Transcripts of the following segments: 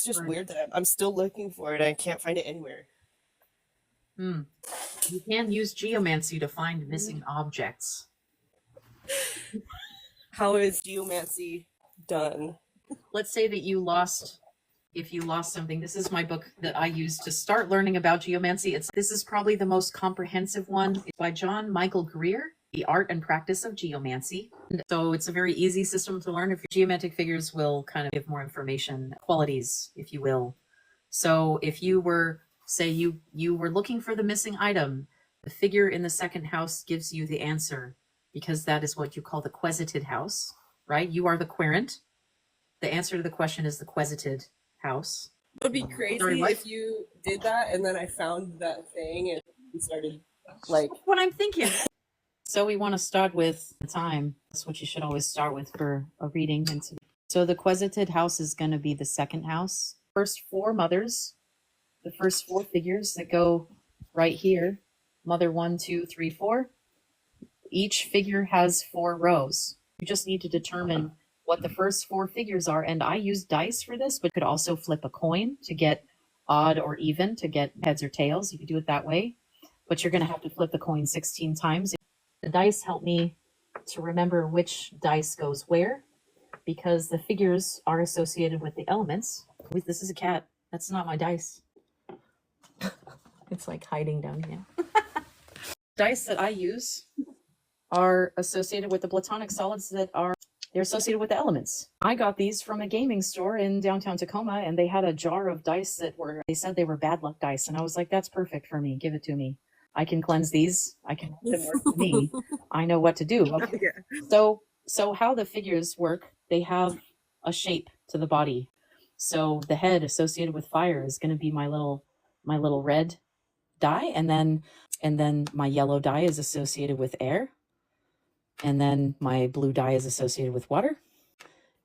just Right. weird that I'm still looking for it. I can't find it anywhere. Hmm. You can use geomancy to find missing objects. How is geomancy done? Let's say that you lost, if you lost something. This is my book that I use to start learning about geomancy. This is probably the most comprehensive one. It's by John Michael Greer, The Art and Practice of Geomancy. So it's a very easy system to learn. If your geometric figures will kind of give more information, qualities, if you will. So if you were, say you were looking for the missing item, the figure in the second house gives you the answer, because that is what you call the quesited house, right? You are the querent. The answer to the question is the quesited house. It would be crazy Sorry, what? if you did that and then I found that thing and started like What I'm thinking. So we want to start with time. That's what you should always start with for a reading. And so the quesited house is going to be the second house. First four mothers, the first four figures that go right here, mother 1, 2, 3, 4. Each figure has 4 rows. You just need to determine what the first 4 figures are. And I use dice for this, but could also flip a coin to get odd or even, to get heads or tails. You could do it that way, but you're going to have to flip the coin 16 times. The dice help me to remember which dice goes where, because the figures are associated with the elements. This is a cat. That's not my dice. It's like hiding down here. Dice that I use are associated with the platonic solids they're associated with the elements. I got these from a gaming store in downtown Tacoma, and they had a jar of dice they said they were bad luck dice. And I was like, that's perfect for me. Give it to me. I can cleanse these. I can make them work for me. I know what to do. Okay. So how the figures work, they have a shape to the body. So the head associated with fire is going to be my little red die, and then my yellow die is associated with air, and then my blue die is associated with water,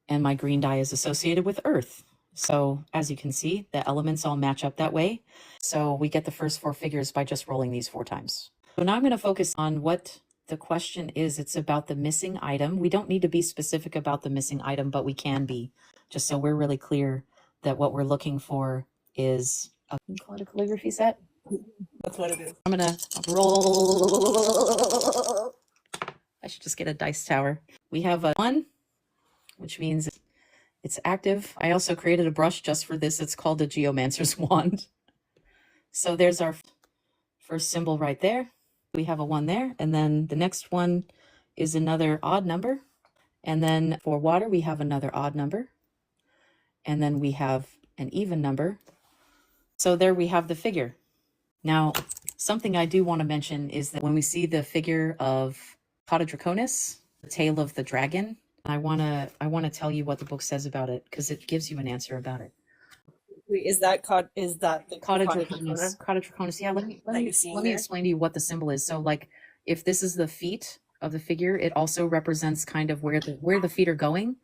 and my green die is associated with earth. So as you can see, the elements all match up that way. So we get the first 4 figures by just rolling these 4 times. So now I'm going to focus on what the question is. It's about the missing item. We don't need to be specific about the missing item, but we can be, just so we're really clear that what we're looking for is a, can you call it a calligraphy set? that's what it is. I'm gonna roll. I should just get a dice tower. We have a 1, which means it's active. I also created a brush just for this. It's called the Geomancer's Wand. So there's our first symbol right there. We have a 1 there. And then the next one is another odd number. And then for water, we have another odd number. And then we have an even number. So there we have the figure. Now, something I do want to mention is that when we see the figure of Cotodraconis, the tail of the dragon, I want to tell you what the book says about it, because it gives you an answer about it. Wait, is that the Cotodraconis? Cotodraconis. Yeah, let me explain to you what the symbol is. So, like, if this is the feet of the figure, it also represents kind of where the feet are going,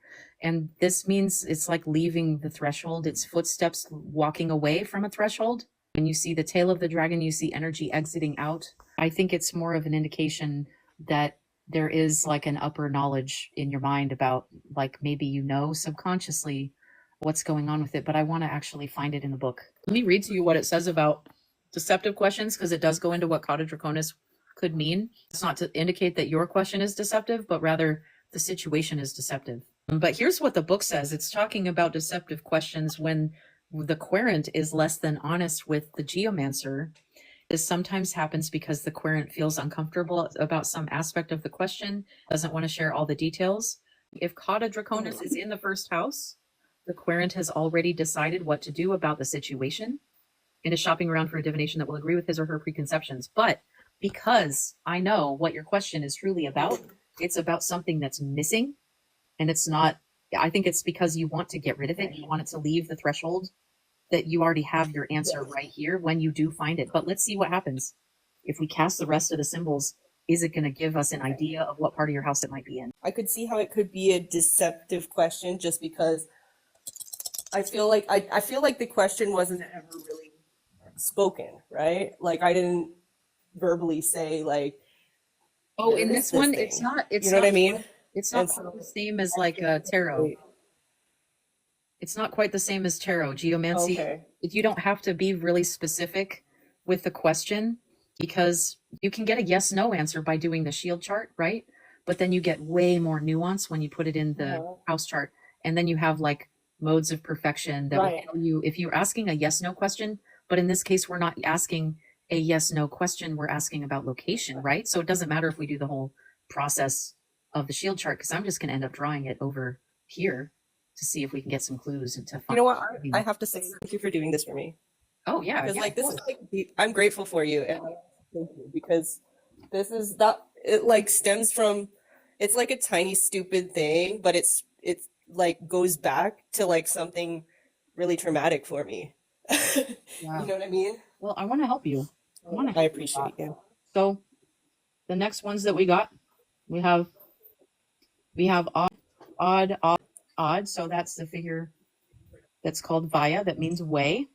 and this means it's like leaving the threshold. It's footsteps walking away from a threshold. When you see the tail of the dragon, you see energy exiting out. I think it's more of an indication that there is like an upper knowledge in your mind about, like, maybe you know subconsciously what's going on with it, but I want to actually find it in the book. Let me read to you what it says about deceptive questions, because it does go into what Cotodraconis could mean. It's not to indicate that your question is deceptive, but rather the situation is deceptive. But here's what the book says. It's talking about deceptive questions when the querent is less than honest with the geomancer. This sometimes happens because the querent feels uncomfortable about some aspect of the question, doesn't want to share all the details. If Cotodraconis is in the first house, the querent has already decided what to do about the situation and is shopping around for a divination that will agree with his or her preconceptions. But because I know what your question is truly about, it's about something that's missing, and it's not, I think it's because you want to get rid of it. You want it to leave the threshold, that you already have your answer right here when you do find it. But let's see what happens. If we cast the rest of the symbols, is it going to give us an idea of what part of your house it might be in? I could see how it could be a deceptive question, just because I feel like I feel like the question wasn't ever really spoken, right? Like, I didn't verbally say, like, oh, in this one, thing. it's not, you know what I mean? It's not the same as like a tarot. It's not quite the same as tarot. Geomancy, Okay. you don't have to be really specific with the question because you can get a yes no answer by doing the shield chart, right? But then you get way more nuance when you put it in the house chart. And then you have like modes of perfection that will tell you if you're asking a yes no question. But in this case, we're not asking a yes no question. We're asking about location, right? So it doesn't matter if we do the whole process of the shield chart because I'm just going to end up drawing it over here to see if we can get some clues and to find. You know what? I have to say thank you for doing this for me. Oh yeah, because like this is like I'm grateful for you and thank you because this is that it like stems from it's like a tiny stupid thing, but it's like goes back to like something really traumatic for me. You know what I mean? Well, I want to help you. I appreciate you. So the next ones that we got, we have odd. So that's the figure that's called Vaya. That means way.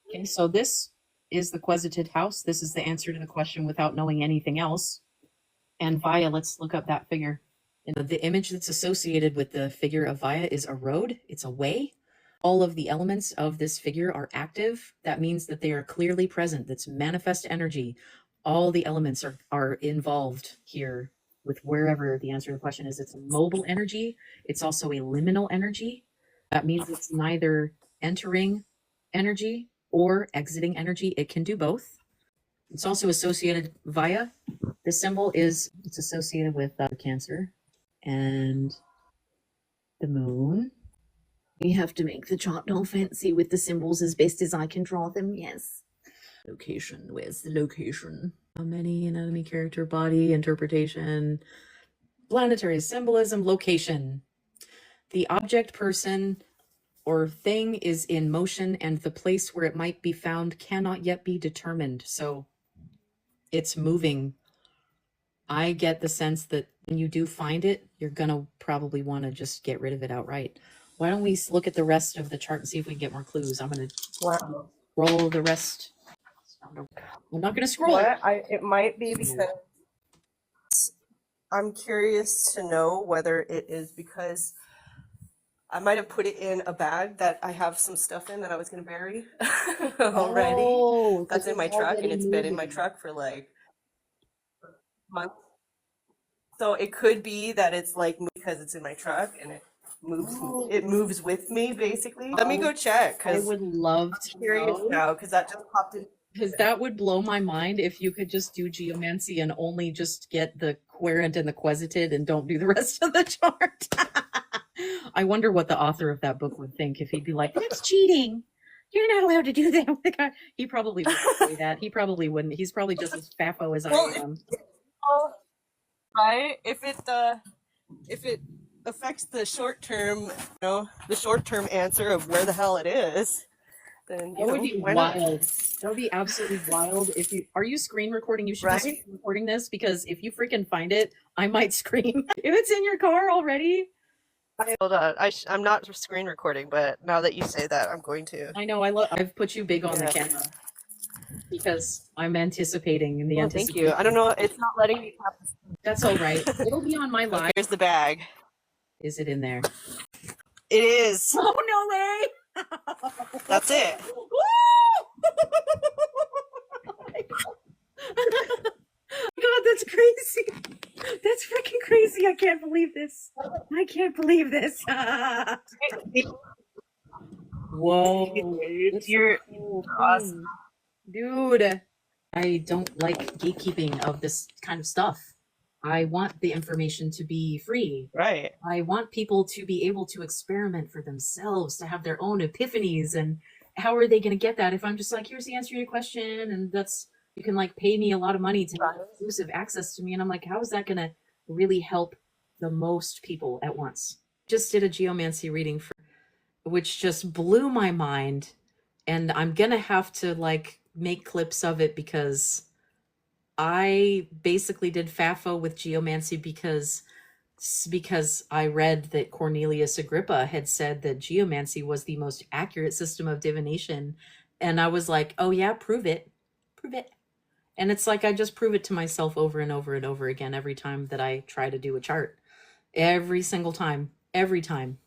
Okay, so this is the Quesited house. This is the answer to the question without knowing anything else. And Vaya, let's look up that figure. And the image that's associated with the figure of Vaya is a road. It's a way. All of the elements of this figure are active. That means that they are clearly present. That's manifest energy. All the elements are involved here with wherever the answer to the question is. It's a mobile energy. It's also a liminal energy. That means it's neither entering energy or exiting energy. It can do both. It's also associated via, the symbol it's associated with Cancer and the moon. We have to make the chart all fancy with the symbols as best as I can draw them, yes. Location, where's the location? How many anatomy, character, body, interpretation, planetary symbolism, location. The object, person, or thing is in motion and the place where it might be found cannot yet be determined. So it's moving. I get the sense that when you do find it, you're going to probably want to just get rid of it outright. Why don't we look at the rest of the chart and see if we can get more clues? I'm going to scroll the rest. I'm not going to scroll. It might be because I'm curious to know whether it is because I might have put it in a bag that I have some stuff in that I was going to bury already. Oh, that's in my truck, and it's been in my truck for like months. So it could be that it's like because it's in my truck and it moves with me basically. Let me go check I because would love I'm to curious know. now because that just popped in. Because that would blow my mind if you could just do geomancy and only just get the querent and the quesited and don't do the rest of the chart. I wonder what the author of that book would think if he'd be like, that's cheating. You're not allowed to do that. He probably wouldn't say that. He probably wouldn't. He's probably just as faffo as I am. Right? If it affects the short term, the short term answer of where the hell it is, then that would be wild. That would be absolutely wild. Are you screen recording? You should be screen recording this because if you freaking find it, I might scream. If it's in your car already. Hold on, I'm not screen recording, but now that you say that, I'm going to. I know. I've put you big on the camera because I'm anticipating in the anticipation. Thank you. I don't know. It's not letting me tap this. That's all right. It'll be on my live. Here's the bag. Is it in there? It is. Oh no way! That's it. God, that's crazy. That's freaking crazy. I can't believe this. I can't believe this. Whoa. You're awesome. Dude, I don't like gatekeeping of this kind of stuff. I want the information to be free. Right. I want people to be able to experiment for themselves, to have their own epiphanies. And how are they going to get that if I'm just like, here's the answer to your question, and you can like pay me a lot of money to have exclusive access to me. And I'm like, how is that going to really help the most people at once? Just did a geomancy reading which just blew my mind. And I'm going to have to like make clips of it because I basically did FAFO with geomancy because I read that Cornelius Agrippa had said that geomancy was the most accurate system of divination. And I was like, oh yeah, prove it. Prove it. And it's like I just prove it to myself over and over and over again every time that I try to do a chart. Every single time. Every time.